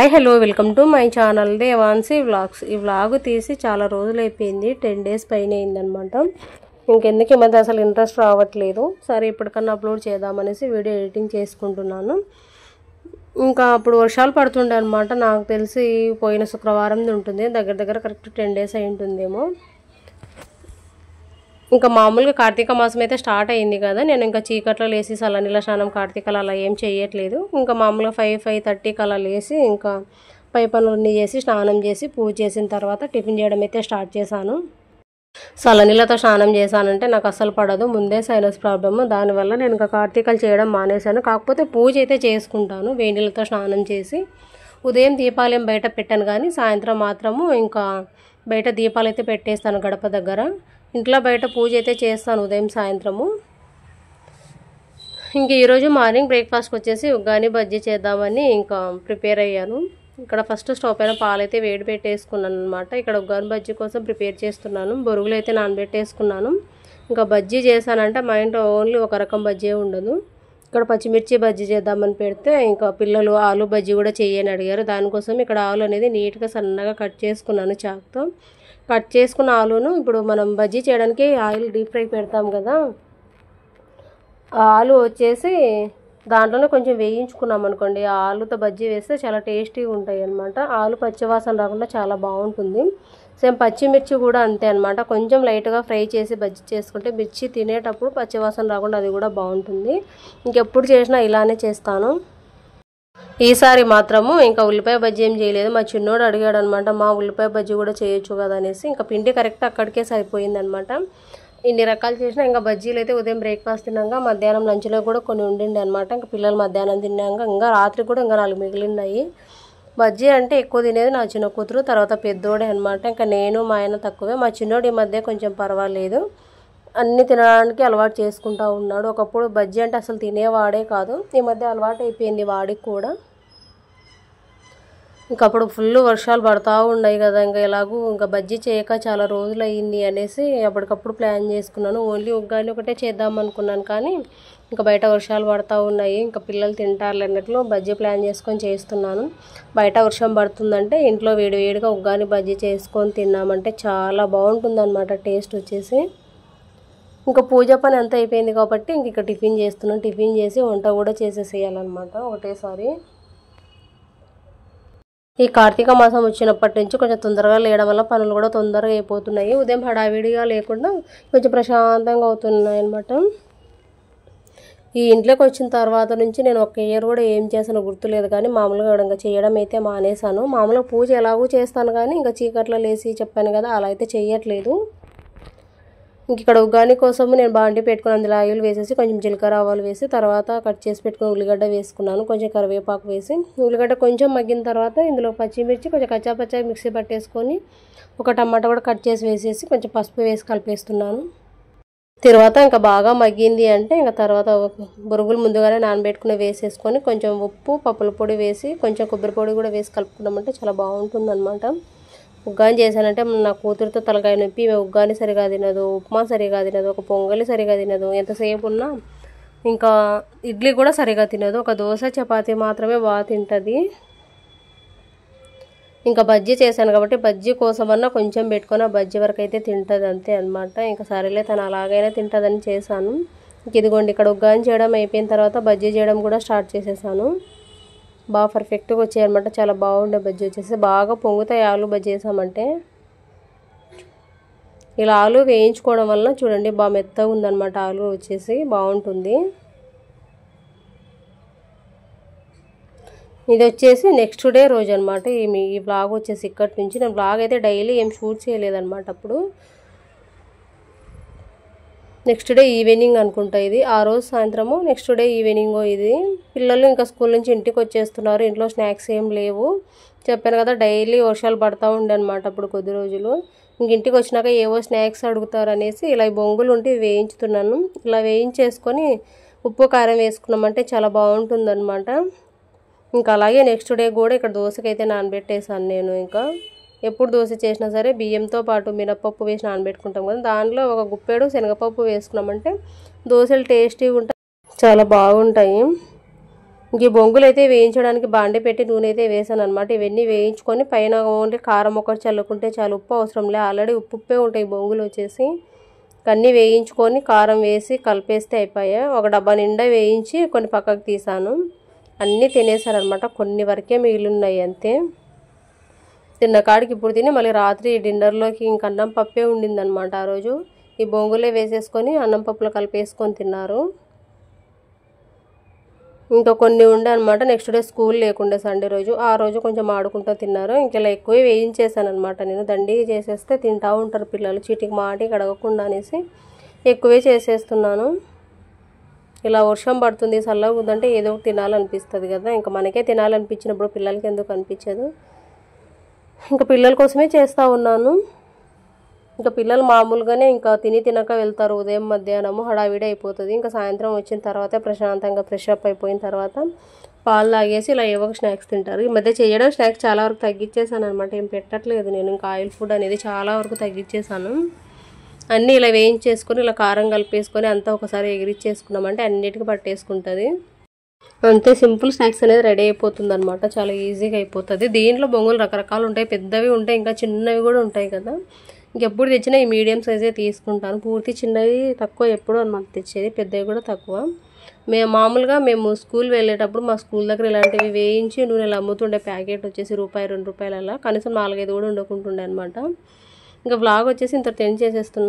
Hi hello welcome to my channel Devansi vlogs. ఈ vlog తీసి చాలా రోజులు అయిపోయింది, 10 days పైన అయిందనమాట. ఇంకెందుకు ఈ మధ్య అసలు ఇంట్రెస్ట్ రావట్లేదు. సరే ఇప్పటికన్నా అప్లోడ్ చేద్దామనేసి వీడియో ఎడిటింగ్ చేసుకుంటున్నాను. ఇంకా అప్పుడు వర్షాలు పడుతుండే అనమాట. నాకు తెలిసి పోయిన శుక్రవారం ఉంటుంది, దగ్గర కరెక్ట్ 10 days అయి ఉంటుందేమో. ఇంకా మామూలుగా కార్తీక మాసం అయితే స్టార్ట్ అయింది కదా, నేను ఇంకా చీకట్లో లేసి చల్లనీళ్ళ స్నానం కార్తీకలు అలా ఏం చేయట్లేదు. ఇంకా మామూలుగా 5-5:30కి అలా లేసి ఇంకా పై పనులన్నీ చేసి స్నానం చేసి పూజ చేసిన తర్వాత టిఫిన్ చేయడం అయితే స్టార్ట్ చేశాను. చల్లనీళ్ళతో స్నానం చేశానంటే నాకు అస్సలు పడదు, ముందే సైనస్ ప్రాబ్లమ్. దానివల్ల నేను ఇంకా కార్తీకలు చేయడం మానేశాను. కాకపోతే పూజ అయితే చేసుకుంటాను వేడినీళ్ళతో స్నానం చేసి. ఉదయం దీపాలయం బయట పెట్టాను కానీ సాయంత్రం మాత్రము ఇంకా బయట దీపాలు అయితే పెట్టేస్తాను గడప దగ్గర. ఇంట్లో బయట పూజ అయితే చేస్తాను ఉదయం సాయంత్రము. ఇంక ఈరోజు మార్నింగ్ బ్రేక్ఫాస్ట్కి వచ్చేసి ఉగ్గాని బజ్జీ చేద్దామని ఇంకా ప్రిపేర్ అయ్యాను. ఇక్కడ ఫస్ట్ స్టవ్ పైన పాలు అయితే వేడి పెట్టేసుకున్నాను అనమాట. ఇక్కడ ఉగ్గాని బజ్జీ కోసం ప్రిపేర్ చేస్తున్నాను. బొరుగులు అయితే నానబెట్టేసుకున్నాను. ఇంకా బజ్జీ చేశానంటే మా ఇంట్లో ఓన్లీ ఒక రకం బజ్జీ ఉండదు. ఇక్కడ పచ్చిమిర్చి బజ్జీ చేద్దామని పెడితే ఇంకా పిల్లలు ఆలు బజ్జీ కూడా చేయని అడిగారు. దానికోసం ఇక్కడ ఆలు అనేది నీట్గా సన్నగా కట్ చేసుకున్నాను చాకుతో. కట్ చేసుకున్న ఆలును ఇప్పుడు మనం బజ్జీ చేయడానికి ఆయిల్ డీప్ ఫ్రై పెడతాం కదా, ఆ ఆలు వచ్చేసి దాంట్లోనే కొంచెం వేయించుకున్నాం అనుకోండి. ఆ ఆలుతో బజ్జీ వేస్తే చాలా టేస్టీగా ఉంటాయి అన్నమాట. ఆలు పచ్చివాసన రాకుండా చాలా బాగుంటుంది. సేమ్ పచ్చిమిర్చి కూడా అంతే అనమాట. కొంచెం లైట్గా ఫ్రై చేసి బజ్జీ చేసుకుంటే మిర్చి తినేటప్పుడు పచ్చివాసన రాకుండా అది కూడా బాగుంటుంది. ఇంకెప్పుడు చేసినా ఇలానే చేస్తాను. ఈసారి మాత్రము ఇంకా ఉల్లిపాయ బజ్జీ ఏం చేయలేదు. మా చిన్నోడు అడిగాడు అనమాట, మా ఉల్లిపాయ బజ్జీ కూడా చేయొచ్చు కదా అనేసి. ఇంకా పిండి కరెక్ట్ అక్కడికే సరిపోయిందనమాట. ఇన్ని రకాలు చేసినా ఇంకా బజ్జీలు అయితే ఉదయం బ్రేక్ఫాస్ట్ తిన్నాక మధ్యాహ్నం లంచ్లో కూడా కొన్ని ఉండిండే అనమాట. ఇంకా పిల్లలు మధ్యాహ్నం తిన్నాక ఇంకా రాత్రి కూడా ఇంకా 4 మిగిలినాయి. బజ్జీ అంటే ఎక్కువ తినేది నా చిన్న కూతురు, తర్వాత పెద్దోడే అనమాట. ఇంకా నేను మా ఆయన తక్కువే. మా చిన్నోడు ఈ మధ్య కొంచెం పర్వాలేదు, అన్నీ తినడానికి అలవాటు చేసుకుంటూ ఉన్నాడు. ఒకప్పుడు బజ్జీ అంటే అసలు తినేవాడే కాదు, ఈ మధ్య అలవాటు అయిపోయింది వాడికి కూడా. ఇంకా అప్పుడు ఫుల్ వర్షాలు పడుతూ ఉన్నాయి కదా, ఇంకా ఎలాగూ ఇంకా బజ్జీ చేయక చాలా రోజులు అయ్యింది అనేసి అప్పటికప్పుడు ప్లాన్ చేసుకున్నాను. ఓన్లీ ఉగ్గాని ఒకటే చేద్దాం అనుకున్నాను కానీ ఇంకా బయట వర్షాలు పడుతూ ఉన్నాయి, ఇంకా పిల్లలు తింటారు అన్నట్లు బజ్జీ ప్లాన్ చేసుకొని చేస్తున్నాను. బయట వర్షం పడుతుందంటే ఇంట్లో వేడివేడిగా ఉగ్గాని బజ్జీ చేసుకొని తిన్నామంటే చాలా బాగుంటుంది అనమాట టేస్ట్ వచ్చేసి. ఇంకా పూజ పని అంతా అయిపోయింది కాబట్టి ఇంక టిఫిన్ చేస్తున్నాను. టిఫిన్ చేసి వంట కూడా చేసేసేయాలన్నమాట ఒకటేసారి. ఈ కార్తీక మాసం వచ్చినప్పటి నుంచి కొంచెం తొందరగా లేయడం వల్ల పనులు కూడా తొందరగా అయిపోతున్నాయి. ఉదయం హడావిడిగా లేకుండా కొంచెం ప్రశాంతంగా అవుతున్నాయి అన్నమాట. ఈ ఇంట్లోకి వచ్చిన తర్వాత నుంచి నేను ఒక ఇయర్ కూడా ఏం చేశానో గుర్తులేదు కానీ మామూలుగా ఇంకా చేయడం అయితే మానేశాను. మామూలుగా పూజ ఎలాగూ చేస్తాను కానీ ఇంకా చీకట్లో లేసి చెప్పాను కదా అలా అయితే చేయట్లేదు. ఇంక ఇక్కడ ఉగ్గాని కోసము నేను బాండి పెట్టుకుని అందులో ఆయిల్ వేసేసి కొంచెం జీలకర్ర ఆవాలు వేసి తర్వాత కట్ చేసి పెట్టుకుని ఉల్లిగడ్డ వేసుకున్నాను. కొంచెం కరివేపాకు వేసి ఉల్లిగడ్డ కొంచెం మగ్గిన తర్వాత ఇందులో పచ్చిమిర్చి కొంచెం కచ్చాపచ్చా మిక్సీ పట్టేసుకొని ఒక టమాటా కూడా కట్ చేసి వేసేసి కొంచెం పసుపు వేసి కలిపేస్తున్నాను. తర్వాత ఇంకా బాగా మగ్గింది అంటే ఇంకా తర్వాత బొరుగులు ముందుగానే నానబెట్టుకుని వేసేసుకొని కొంచెం ఉప్పు పప్పుల పొడి వేసి కొంచెం కొబ్బరి పొడి కూడా వేసి కలుపుకున్నామంటే చాలా బాగుంటుంది అనమాట. ఉగ్గాని చేశానంటే నా కూతురుతో తలకాయ నొప్పి, ఉగ్గాని సరిగా తినదు, ఉప్మా సరిగా తినదు, ఒక పొంగలి సరిగా తినదు, ఎంతసేపు ఉన్నా ఇంకా ఇడ్లీ కూడా సరిగా తినదు, ఒక దోశ చపాతీ మాత్రమే బాగా తింటుంది. ఇంకా బజ్జీ చేశాను కాబట్టి బజ్జీ కోసమన్నా కొంచెం పెట్టుకొని ఆ బజ్జీ వరకు అయితే తింటుంది అంతే అనమాట. ఇంకా సరేలే తను అలాగైనా తింటుందని చేశాను. ఇంక ఇదిగోండి ఇక్కడ ఉగ్గాని చేయడం అయిపోయిన తర్వాత బజ్జీ చేయడం కూడా స్టార్ట్ చేసేసాను. బాగా పర్ఫెక్ట్గా వచ్చాయన్నమాట. చాలా బాగుండే బజ్జీ వచ్చేసి బాగా పొంగుతాయి ఆలు బజ్జీ చేసామంటే. ఇలా ఆలు వేయించుకోవడం వల్ల చూడండి బాగా మెత్తగా ఉందన్నమాట. ఆలు వచ్చేసి బాగుంటుంది. ఇది వచ్చేసి నెక్స్ట్ డే రోజు అనమాట. ఈ బ్లాగ్ వచ్చేసి ఇక్కడి నుంచి నేను బ్లాగ్ అయితే డైలీ ఏం షూట్ చేయలేదన్నమాట. అప్పుడు నెక్స్ట్ డే ఈవినింగ్ అనుకుంటా ఇది, ఆ రోజు సాయంత్రము నెక్స్ట్ డే ఈవినింగ్ ఇది. పిల్లలు ఇంకా స్కూల్ నుంచి ఇంటికి వచ్చేస్తున్నారు, ఇంట్లో స్నాక్స్ ఏం లేవు. చెప్పాను కదా డైలీ వర్షాలు పడుతూ ఉండే అనమాట అప్పుడు కొద్ది రోజులు. ఇంటికి వచ్చినాక ఏవో స్నాక్స్ అడుగుతారు అనేసి ఇలా బొంగులు ఉంటే వేయించుతున్నాను. ఇలా వేయించేసుకొని ఉప్పు కారం వేసుకున్నామంటే చాలా బాగుంటుంది అనమాట. ఇంకా అలాగే నెక్స్ట్ డే కూడా ఇక్కడ దోశకైతే నానబెట్టేసాను నేను. ఇంకా ఎప్పుడు దోశ చేసినా సరే బియ్యంతో పాటు మినపప్పు వేసి నానబెట్టుకుంటాం కదా, దానిలో ఒక గుప్పెడు శనగపప్పు వేసుకున్నామంటే దోశలు టేస్టీగా ఉంటాయి, చాలా బాగుంటాయి. ఇంక ఈ బొంగులు అయితే వేయించడానికి బాండి పెట్టి నూనె అయితే వేసాను అనమాట. ఇవన్నీ వేయించుకొని పైన ఓన్లీ కారం ఒకటి చల్లుకుంటే చాలు, ఉప్పు అవసరం లే, ఆల్రెడీ ఉప్పే ఉంటాయి బొంగులు వచ్చేసి. అన్నీ వేయించుకొని కారం వేసి కలిపేస్తే అయిపోయాయి. ఒక డబ్బా నిండా వేయించి కొన్ని పక్కకు తీసాను. అన్నీ తినేసారనమాట, కొన్ని వరకే మిగిలిన్నాయి అంతే. తిన్న కాడికి ఇప్పుడు తిని మళ్ళీ రాత్రి డిన్నర్లోకి ఇంక అన్నం పప్పే ఉండిందనమాట. ఆ రోజు ఈ బొంగులే వేసేసుకొని అన్నం పప్పులో కలిపేసుకొని తిన్నారు. ఇంకా కొన్ని ఉండే అనమాట, నెక్స్ట్ డే స్కూల్ లేకుండే సండే రోజు, ఆ రోజు కొంచెం ఆడుకుంటూ తిన్నారు. ఇంకెలా ఎక్కువే వేయించేసాను అనమాట నేను. దండిగా చేసేస్తే తింటూ ఉంటారు పిల్లలు, చీటికి మాటికి అడగకుండా అనేసి ఎక్కువే చేసేస్తున్నాను. ఇలా వర్షం పడుతుంది చల్లగా ఉందంటే ఏదో ఒకటి తినాలనిపిస్తుంది కదా, ఇంకా మనకే తినాలనిపించినప్పుడు పిల్లలకి ఎందుకు అనిపించదు. ఇంకా పిల్లల కోసమే చేస్తూ ఉన్నాను. ఇంకా పిల్లలు మామూలుగానే ఇంకా తినక వెళ్తారు, ఉదయం మధ్యాహ్నము హడావిడి అయిపోతుంది. ఇంకా సాయంత్రం వచ్చిన తర్వాత ప్రశాంతంగా ఫ్రెష్ అప్ అయిపోయిన తర్వాత పాలు తాగేసి ఇలా ఏవో స్నాక్స్ తింటారు. ఈ మధ్య చేయడం స్నాక్స్ చాలా వరకు తగ్గించేసాను అనమాట, ఏం పెట్టట్లేదు నేను. ఇంకా ఆయిల్ ఫుడ్ అనేది చాలా వరకు తగ్గించేసాను. అన్నీ ఇలా వేయించేసుకొని ఇలా కారం కలిపేసుకొని అంతా ఒకసారి ఎగిరిచ్చేసుకున్నామంటే అన్నిటికీ పట్టేసుకుంటుంది. అంతే, సింపుల్ స్నాక్స్ అనేది రెడీ అయిపోతుంది అనమాట, చాలా ఈజీగా అయిపోతుంది. దీంట్లో బొంగులు రకరకాలు ఉంటాయి, పెద్దవి ఉంటాయి, ఇంకా చిన్నవి కూడా ఉంటాయి కదా. ఇంకెప్పుడు తెచ్చినా ఈ మీడియం సైజే తీసుకుంటాను, పూర్తి చిన్నవి తక్కువ ఎప్పుడు అనమాట తెచ్చేది, పెద్దవి కూడా తక్కువ. మామూలుగా మేము స్కూల్ వెళ్ళేటప్పుడు మా స్కూల్ దగ్గర ఇలాంటివి వేయించి నూనెలు అమ్ముతుండే, ప్యాకెట్ వచ్చేసి ₹1 2 అలా, కనీసం 4-5 కూడా ఉండకుంటుండే అనమాట. ఇంకా వ్లాగ్ వచ్చేసి ఇంత టెన్ చేసేస్తున్నాను.